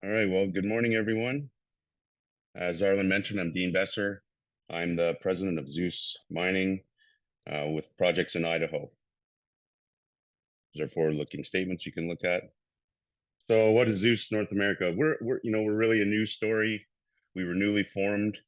All right, well, good morning, everyone. As Arlen mentioned, I'm Dean Besserer. I'm the president of Zeus Mining with projects in Idaho. These are forward-looking statements you can look at. So, what is Zeus North America? We're really a new story. We were newly formed.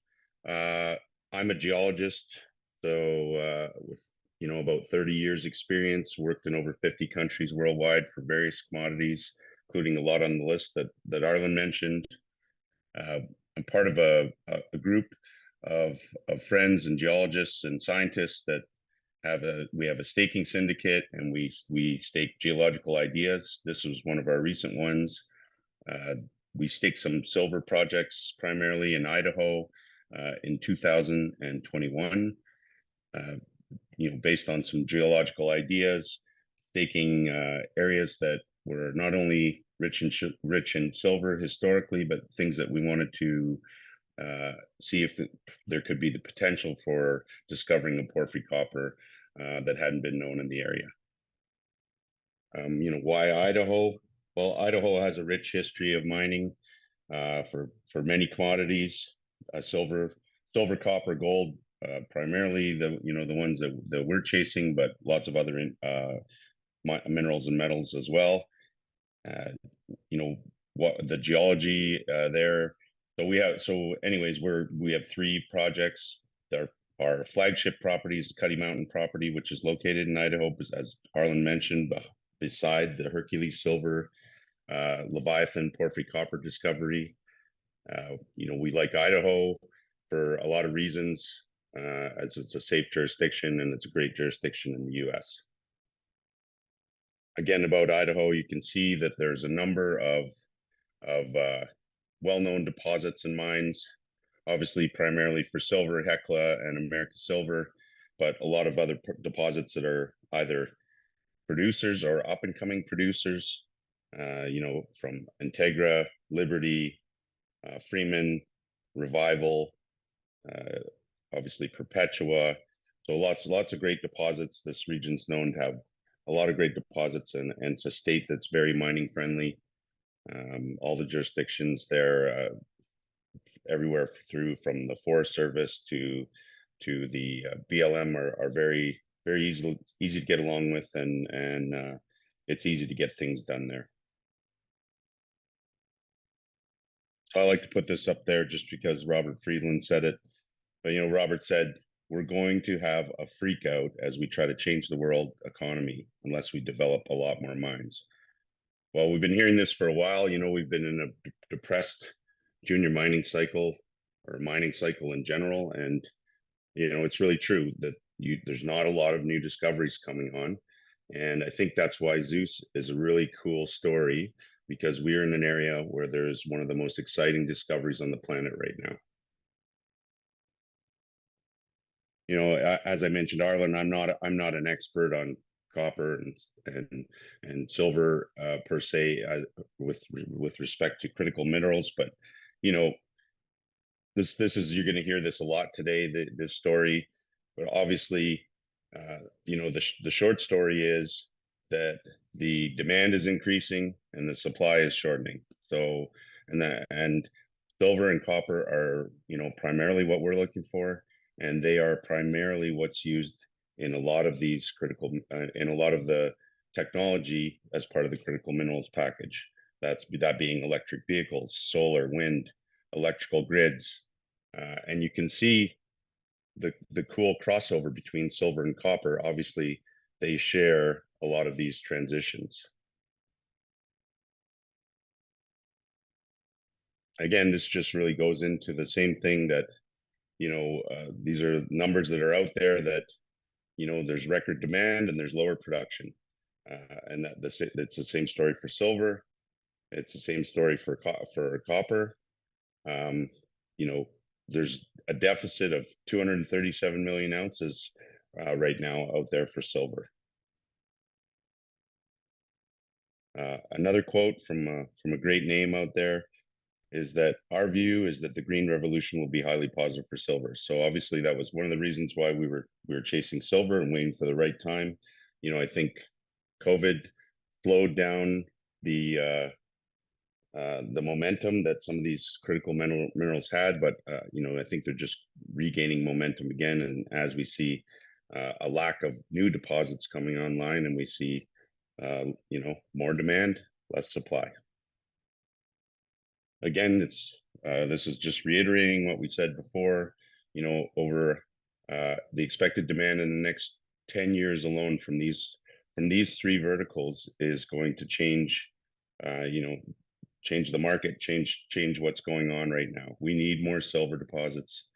Uh, I'm a geologist, so with about 30 years experience, worked in over 50 countries worldwide for various commodities, including a lot on the list that Arlen mentioned. Uh, I'm part of a group of, of friends and geologists and scientists that we have a staking syndicate, and we stake geological ideas. This was one of our recent ones. Uh, we staked some silver projects primarily in Idaho in 2021. Uh, Based on some geological ideas, staking areas that were not only rich in silver historically, but things that we wanted to see if there could be the potential for discovering a porphyry copper that hadn't been known in the area. Why Idaho? Well, Idaho has a rich history of mining for many commodities, silver, copper, gold, primarily the ones that we're chasing, but lots of other minerals and metals as well. Uh, you know what the geology there. Anyways, we have three projects. Our flagship property is Cuddy Mountain property, which is located in Idaho, as Arlen mentioned, beside the Hercules Silver Leviathan porphyry copper discovery. We like Idaho for a lot of reasons, as it's a safe jurisdiction and it's a great jurisdiction in the U.S. Again, about Idaho, you can see that there's a number of well-known deposits and mines, obviously primarily for silver, Hecla and America Silver, but a lot of other deposits that are either producers or up-and-coming producers, from Integra, Liberty, Freeman, Revival, uh, obviously Perpetua. So lots of great deposits. This region's known to have a lot of great deposits, and it's a state that's very mining friendly. All the jurisdictions there, everywhere through from the Forest Service to the BLM, are very easy to get along with, and it's easy to get things done there. So I like to put this up there just because Robert Friedland said it. But Robert said we're going to have a freak out as we try to change the world economy unless we develop a lot more mines. Well, we've been hearing this for a while. We've been in a depressed junior mining cycle, or mining cycle in general, and it's really true that there's not a lot of new discoveries coming on. And I think that's why Zeus is a really cool story, because we're in an area where there's one of the most exciting discoveries on the planet right now. As I mentioned, Arlen, I'm not an expert on copper and silver per se, with respect to critical minerals, but you know this is you're going to hear this a lot today. This story, but obviously, the short story is that the demand is increasing and the supply is shortening. So, and silver and copper are primarily what we're looking for, and they are primarily what's used in a lot of these in a lot of the technology as part of the critical minerals package. That being electric vehicles, solar, wind, electrical grids, and you can see the cool crossover between silver and copper. Obviously, they share a lot of these transitions. Again, this just really goes into the same thing that these are numbers that are out there, that there's record demand and there's lower production, and it's the same story for silver. It's the same story for copper. Um, you know, there's a deficit of 237 million ounces right now out there for silver. Another quote from a great name out there is that our view is that the green revolution will be highly positive for silver. So obviously that was one of the reasons why we were chasing silver and waiting for the right time. I think COVID slowed down the the momentum that some of these critical minerals had, but I think they're just regaining momentum again. And as we see a lack of new deposits coming online, and we see more demand, less supply. Again, this is just reiterating what we said before. Over the expected demand in the next 10 years alone from these three verticals is going to change. Change the market, change what's going on right now. We need more silver deposits.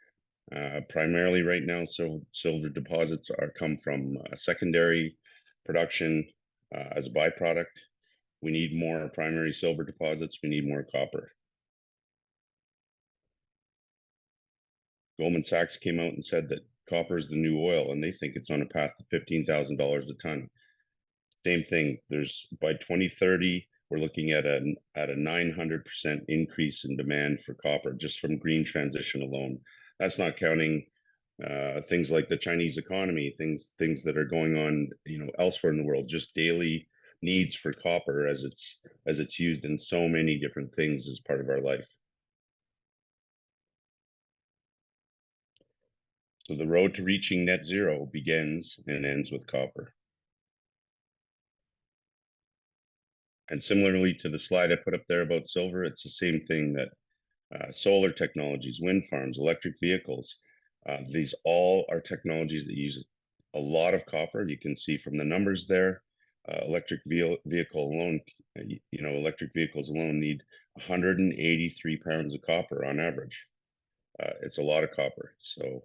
Primarily right now, silver deposits come from secondary production as a byproduct. We need more primary silver deposits. We need more copper. Goldman Sachs came out and said that copper is the new oil, and they think it's on a path to $15,000 a ton. Same thing. By 2030, we're looking at a 900% increase in demand for copper just from green transition alone. That's not counting things like the Chinese economy, things that are going on, elsewhere in the world. Just daily needs for copper as it's used in so many different things as part of our life. So the road to reaching net zero begins and ends with copper. And similarly to the slide I put up there about silver, it's the same thing that solar technologies, wind farms, electric vehicles, these all are technologies that use a lot of copper. You can see from the numbers there, electric vehicles alone need 183 pounds of copper on average. It's a lot of copper. So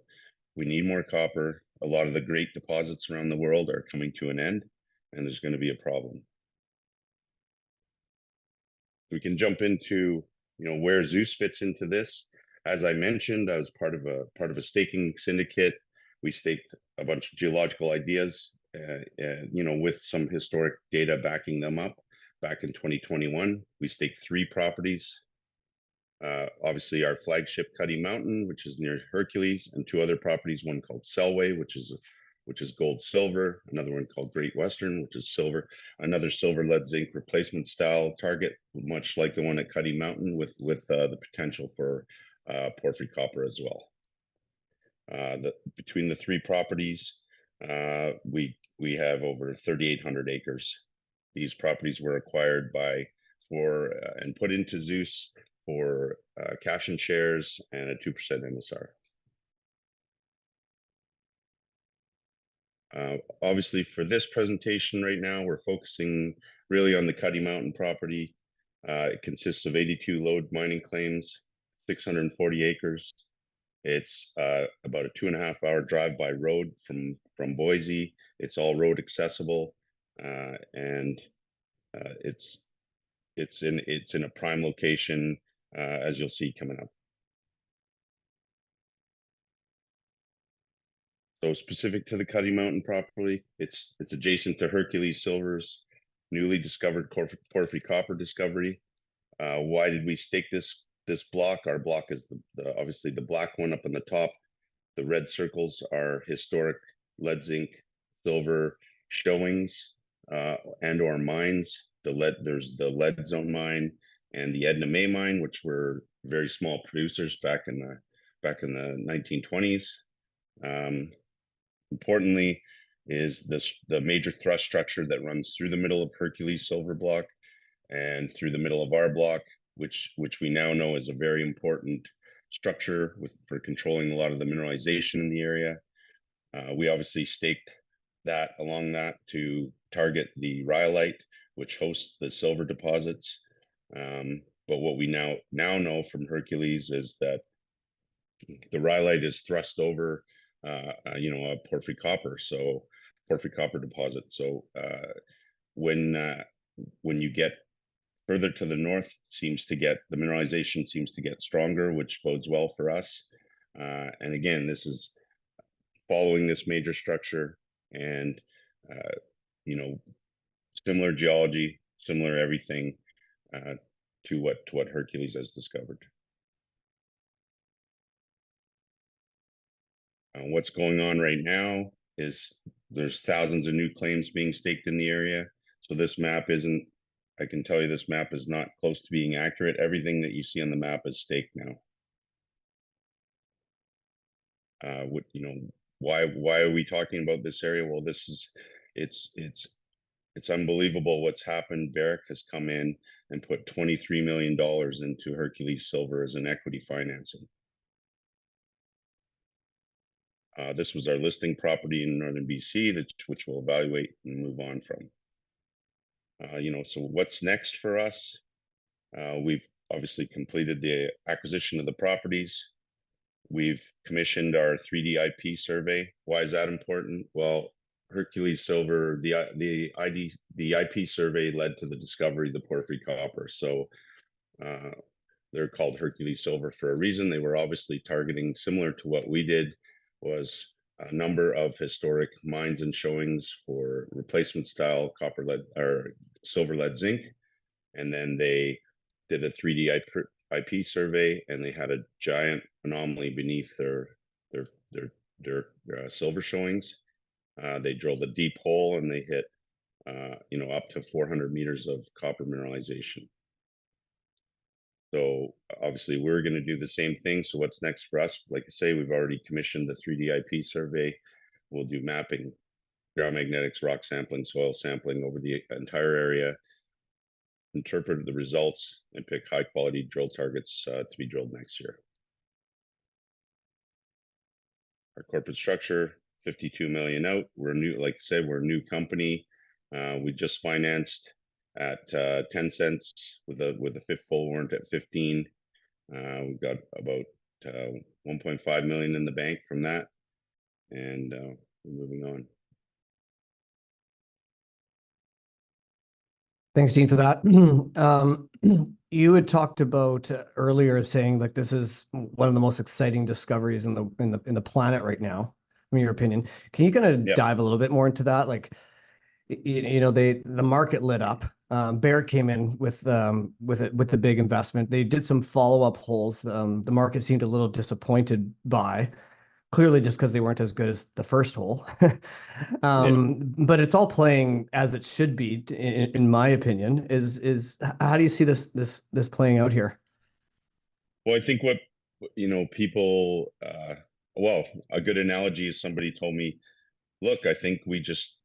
we need more copper. A lot of the great deposits around the world are coming to an end, and there's going to be a problem. We can jump into where Zeus fits into this. As I mentioned, I was part of a staking syndicate. We staked a bunch of geological ideas, with some historic data backing them up. Back in 2021, we staked 3 properties. Obviously, our flagship Cuddy Mountain, which is near Hercules, and 2 other properties. One called Selway, which is gold silver. Another one called Great Western, which is silver. Another silver lead zinc replacement style target, much like the one at Cuddy Mountain, with the potential for porphyry copper as well. Between the 3 properties, we have over 3,800 acres. These properties were acquired and put into Zeus for cash and shares and a 2% MSR. Obviously, for this presentation right now, we're focusing really on the Cuddy Mountain property. It consists of 82 lode mining claims, 640 acres. It's about a 2.5-hour drive by road from Boise. It's all road accessible, and it's in a prime location, as you'll see coming up. So specific to the Cuddy Mountain property, it's adjacent to Hercules Silver's newly discovered porphyry copper discovery. Why did we stake this block? Our block is obviously the black one up on the top. The red circles are historic lead zinc silver showings and/or mines. There's the Lead Zone mine and the Edna May mine, which were very small producers back in the 1920s. Importantly, is the major thrust structure that runs through the middle of Hercules Silver Block and through the middle of our block, which we now know is a very important structure for controlling a lot of the mineralization in the area. We obviously staked that along that to target the rhyolite, which hosts the silver deposits. But what we now know from Hercules is that the rhyolite is thrust over a porphyry copper deposit. So when you get further to the north, the mineralization seems to get stronger, which bodes well for us. And again, this is following this major structure, and similar geology, similar everything to what Hercules has discovered. What's going on right now is there's thousands of new claims being staked in the area. So this map isn't I can tell you this map is not close to being accurate. Everything that you see on the map is staked now. What, why are we talking about this area? Well, it's unbelievable what's happened. Barrick has come in and put $23 million into Hercules Silver as an equity financing. This was our listing property in northern BC, which we'll evaluate and move on from. So what's next for us? We've obviously completed the acquisition of the properties. We've commissioned our 3D IP survey. Why is that important? Well, Hercules Silver, the IP survey led to the discovery of the porphyry copper. So they're called Hercules Silver for a reason. They were obviously targeting, similar to what we did, was a number of historic mines and showings for replacement style copper lead or silver lead zinc. And then they did a 3D IP survey, and they had a giant anomaly beneath their silver showings. They drilled a deep hole, and they hit up to 400 meters of copper mineralization. So obviously we're going to do the same thing. So what's next for us? Like I say, we've already commissioned the 3D IP survey. We'll do mapping, ground magnetics, rock sampling, soil sampling over the entire area, interpret the results, and pick high quality drill targets to be drilled next year. Our corporate structure, 52 million out. We're new, like I said, we're a new company. We just financed at 10 cents with a fifth full warrant at 15. We've got about 1.5 million in the bank from that, and we're moving on. Thanks, Dean, for that. You had talked about earlier saying like this is one of the most exciting discoveries in the planet right now, in your opinion. Can you kind of dive a little bit more into that? Like, the market lit up. Barrick came in with the big investment. They did some follow-up holes. The market seemed a little disappointed by, clearly just because they weren't as good as the first hole. But it's all playing as it should be, in my opinion. How do you see this playing out here? Well, I think what people well, a good analogy is somebody told me, look, I think we just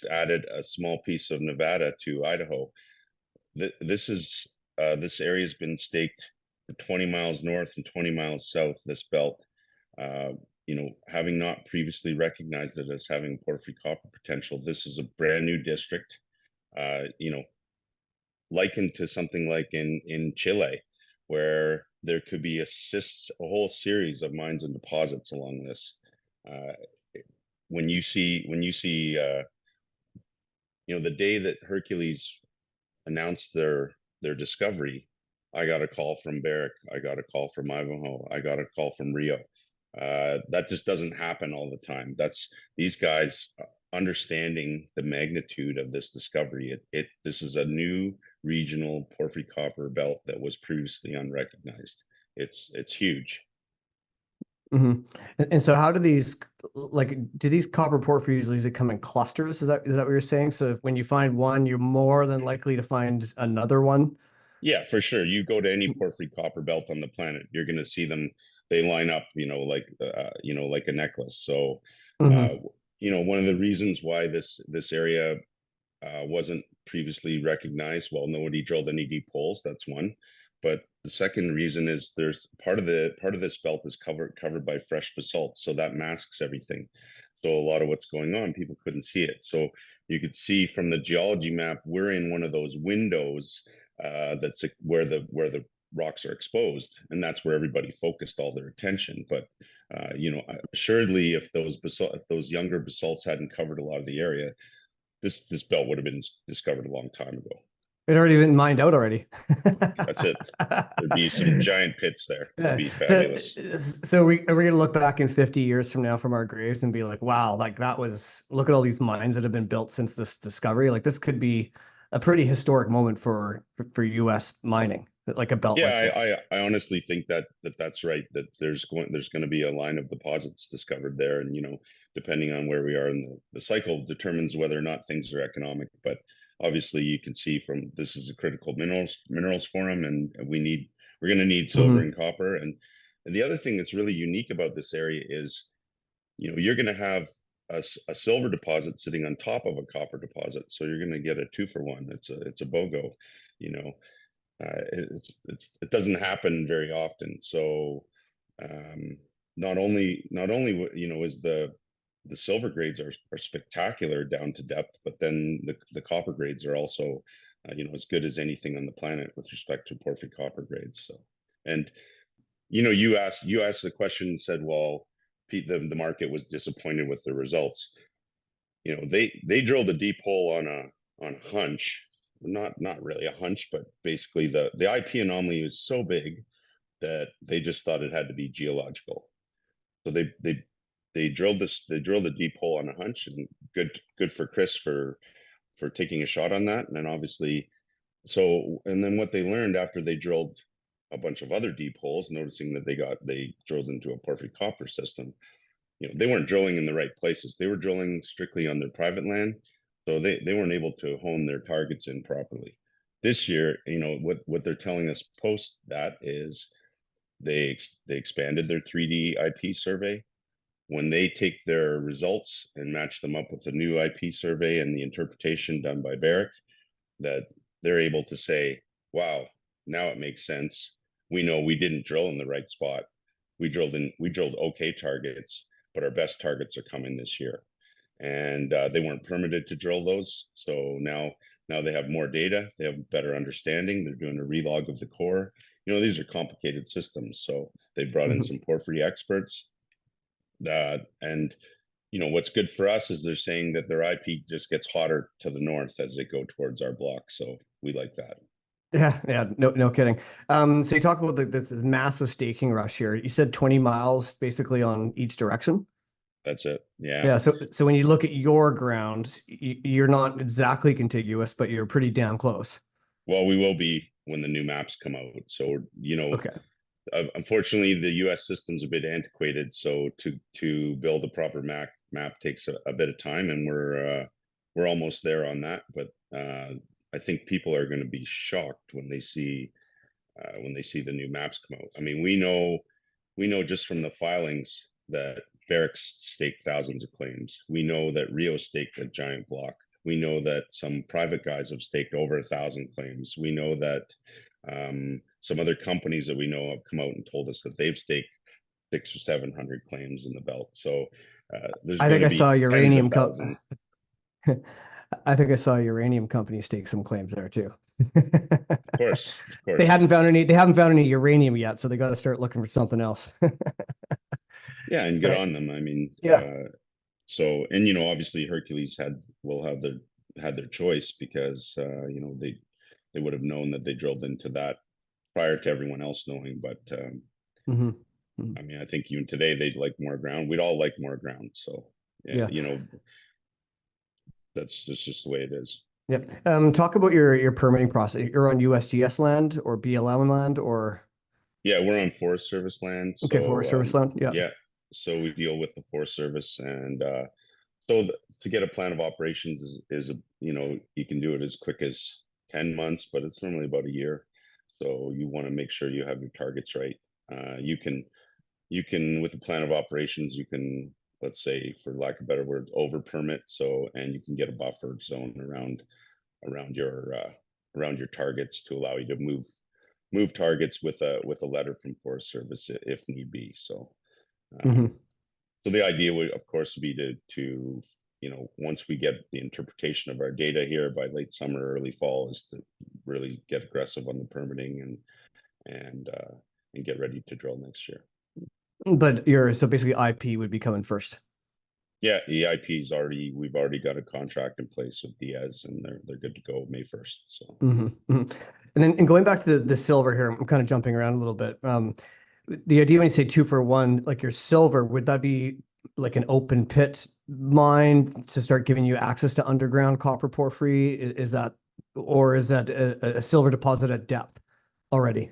added a small piece of Nevada to Idaho. This area has been staked for 20 miles north and 20 miles south, this belt. Having not previously recognized it as having porphyry copper potential, this is a brand new district, likened to something like in Chile, where there could be a whole series of mines and deposits along this. When you see the day that Hercules announced their discovery, I got a call from Barrick, I got a call from Idaho, I got a call from Rio. That just doesn't happen all the time. That's these guys understanding the magnitude of this discovery. This is a new regional porphyry copper belt that was previously unrecognized. It's huge. Mm-hmm. And so how do these copper porphyries usually come in clusters? Is that what you're saying? So when you find one, you're more than likely to find another one? Yeah, for sure. You go to any porphyry copper belt on the planet, you're going to see them. They line up, like a necklace. So, one of the reasons why this area wasn't previously recognized, well, nobody drilled any deep holes. That's one. But the second reason is there's part of this belt is covered by fresh basalt, so that masks everything. So a lot of what's going on, people couldn't see it. So you could see from the geology map, we're in one of those windows that's where the rocks are exposed, and that's where everybody focused all their attention. But assuredly, if those younger basalts hadn't covered a lot of the area, this belt would have been discovered a long time ago. It already been mined out already. That's it. There'd be some giant pits there. It'd be fabulous. So are we going to look back in 50 years from now from our graves and be like, wow, like look at all these mines that have been built since this discovery. Like this could be a pretty historic moment for US mining, like a belt like this. I honestly think that's right, that there's going to be a line of deposits discovered there, and depending on where we are in the cycle determines whether or not things are economic. But obviously you can see from this is a critical minerals forum, and we're going to need silver and copper. And the other thing that's really unique about this area is, you're going to have a silver deposit sitting on top of a copper deposit, so you're going to get a 2-for-1. It's a BOGO, you know. It doesn't happen very often. So not only is the silver grades are spectacular down to depth, but then the copper grades are also as good as anything on the planet with respect to porphyry copper grades. So, and you asked the question and said, well, Pete, the market was disappointed with the results. They drilled a deep hole on a hunch, not really a hunch, but basically the IP anomaly was so big that they just thought it had to be geological. So they drilled a deep hole on a hunch, and good for Chris for taking a shot on that. And then obviously, and then what they learned after they drilled a bunch of other deep holes, noticing that they drilled into a porphyry copper system, they weren't drilling in the right places. They were drilling strictly on their private land, so they weren't able to hone their targets in properly. This year, what they're telling us post that is they expanded their 3D IP survey. When they take their results and match them up with the new IP survey and the interpretation done by Barrick, that they're able to say, wow, now it makes sense. We know we didn't drill in the right spot. We drilled okay targets, but our best targets are coming this year. And they weren't permitted to drill those. So now they have more data. They have better understanding. They're doing a relog of the core. These are complicated systems. So they brought in some porphyry experts. And what's good for us is they're saying that their IP just gets hotter to the north as they go towards our block. So we like that. Yeah, no kidding. So you talk about this massive staking rush here. You said 20 miles basically on each direction. That's it. Yeah. Yeah. So when you look at your ground, you're not exactly contiguous, but you're pretty damn close. Well, we will be when the new maps come out. So, Okay. Unfortunately, the U.S. system's a bit antiquated. So to build a proper map takes a bit of time, and we're almost there on that. But I think people are going to be shocked when they see the new maps come out. I mean, we know just from the filings that Barrick staked thousands of claims. We know that Rio staked a giant block. We know that some private guys have staked over 1,000 claims. We know that some other companies that we know have come out and told us that they've staked 600 or 700 claims in the belt. So there's going to be tens of thousands. I think I saw a uranium company stake some claims there too. Of course. They haven't found any uranium yet, so they got to start looking for something else. Yeah, and get on them. I mean, yeah. So, and obviously Hercules will have their choice because they would have known that they drilled into that prior to everyone else knowing. But I mean, I think even today they'd like more ground. We'd all like more ground. So yeah. That's just the way it is. Yeah. Talk about your permitting process. You're on USGS land or BLM land or? Yeah, we're on Forest Service land. So, okay, Forest Service land. Yeah. Yeah. So we deal with the Forest Service, and to get a plan of operations is you can do it as quick as 10 months, but it's normally about a year. So you want to make sure you have your targets right. You can with a plan of operations, you can, let's say, for lack of better words, over permit. So, and you can get a buffer zone around your targets to allow you to move targets with a letter from Forest Service if need be. So, so the idea would, of course, be to once we get the interpretation of our data here by late summer, early fall, is to really get aggressive on the permitting and get ready to drill next year. But so basically IP would be coming first. Yeah, EIP's we've already got a contract in place with Diaz, and they're good to go May 1st. So, and going back to the silver here, I'm kind of jumping around a little bit. The idea when you say 2-for-1, like your silver, would that be like an open pit mine to start giving you access to underground copper porphyry? Is that a silver deposit at depth already?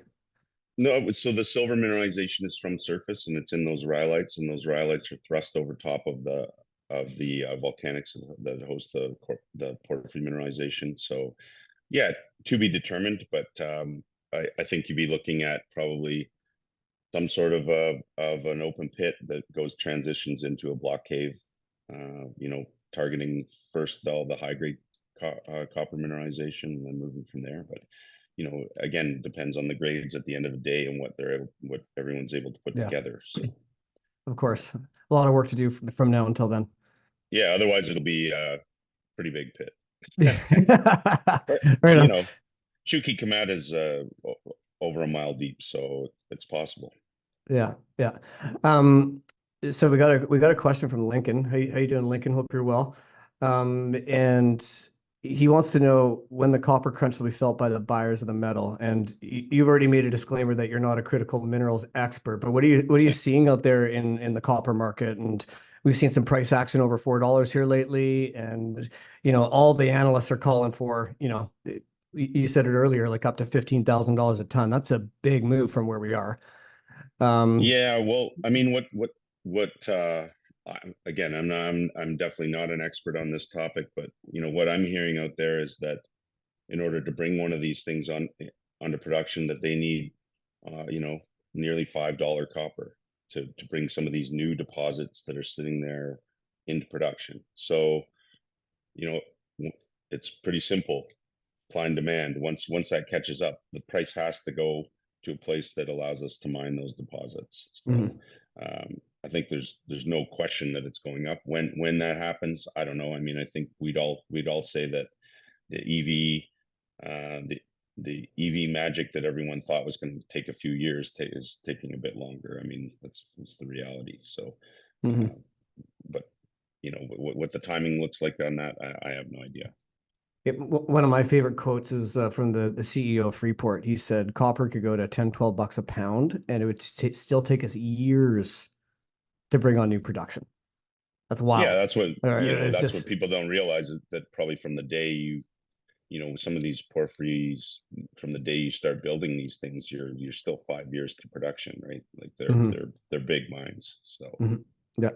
No, so the silver mineralization is from surface, and it's in those rhyolites, and those rhyolites are thrust over top of the the volcanics that host the porphyry mineralization. So yeah, to be determined, but I think you'd be looking at probably some sort of an open pit that transitions into a block cave, targeting first all the high grade copper mineralization and then moving from there. But again, depends on the grades at the end of the day and what everyone's able to put together. So of course, a lot of work to do from now until then. Yeah, otherwise it'll be a pretty big pit. Right on. Chuki Kamat is over a mile deep, so it's possible. Yeah. So we got a question from Lincoln. How you doing, Lincoln? Hope you're well. And he wants to know when the copper crunch will be felt by the buyers of the metal. And you've already made a disclaimer that you're not a critical minerals expert, but what are you seeing out there in the copper market? And we've seen some price action over $4 here lately, and all the analysts are calling for, you said it earlier, like up to $15,000 a ton. That's a big move from where we are. Yeah, well, I mean, again, I'm definitely not an expert on this topic, but what I'm hearing out there is that in order to bring one of these things onto production, that they need, nearly $5 copper to bring some of these new deposits that are sitting there into production. So, it's pretty simple. Supply and demand. Once that catches up, the price has to go to a place that allows us to mine those deposits. So I think there's no question that it's going up. When that happens, I don't know. I mean, I think we'd all say that the EV magic that everyone thought was going to take a few years is taking a bit longer. I mean, that's the reality. So, but what the timing looks like on that, I have no idea. One of my favorite quotes is from the CEO of Freeport. He said copper could go to 10, 12 bucks a pound, and it would still take us years to bring on new production. That's wild. Yeah, that's what that's what people don't realize, is that probably from the day some of these porphyries, from the day you start building these things, you're still 5 years to production, right? Like they're big mines. So yeah.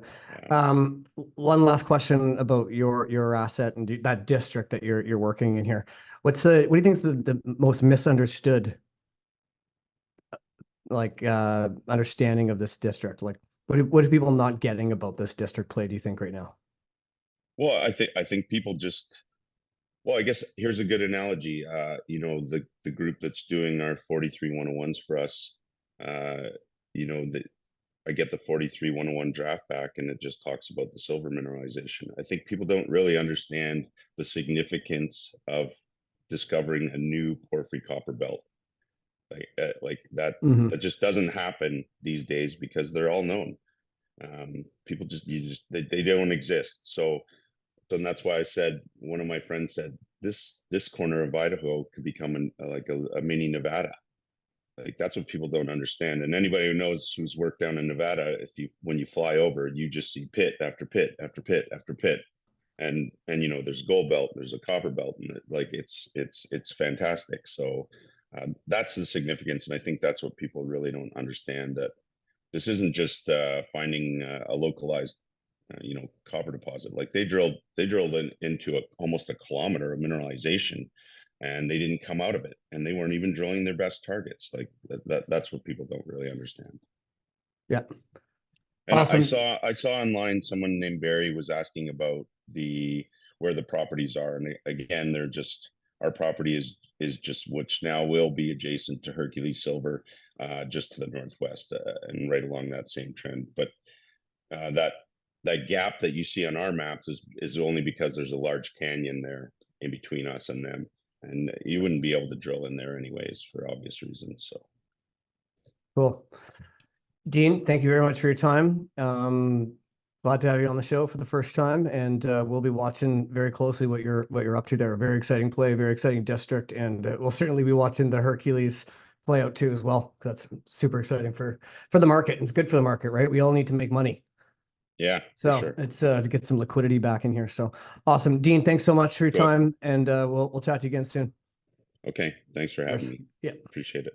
One last question about your asset and that district that you're working in here. What do you think is the most misunderstood understanding of this district? Like what are people not getting about this district play, do you think, right now? Well, I think people just, well, I guess here's a good analogy. The group that's doing our 43-101s for us, I get the 43-101 draft back, and it just talks about the silver mineralization. I think people don't really understand the significance of discovering a new porphyry copper belt. Like that just doesn't happen these days because they're all known. People they don't exist. So that's why I said, one of my friends said, this corner of Idaho could become a mini Nevada. Like, that's what people don't understand. And anybody who knows, who's worked down in Nevada, when you fly over, you just see pit after pit after pit after pit, and there's gold belt, there's a copper belt, and it's fantastic. So that's the significance, and I think that's what people really don't understand, that this isn't just finding a localized copper deposit. Like, they drilled into almost a kilometer of mineralization, and they didn't come out of it, and they weren't even drilling their best targets. Like, that's what people don't really understand. Yeah. And awesome. I saw online, someone named Barry was asking about where the properties are, and again, they're just, our property is just, which now will be adjacent to Hercules Silver, just to the northwest, and right along that same trend. But that gap that you see on our maps is only because there's a large canyon there in between us and them, and you wouldn't be able to drill in there anyways, for obvious reasons. So cool. Dean, thank you very much for your time. Glad to have you on the show for the first time, and we'll be watching very closely what you're up to there. A very exciting play, very exciting district, and we'll certainly be watching the Hercules play out too as well. That's super exciting for the market. It's good for the market, right? We all need to make money. Yeah, so sure. It's to get some liquidity back in here. So awesome, Dean. Thanks so much for your time, and we'll chat to you again soon. Okay, thanks for having me. Yeah, appreciate it.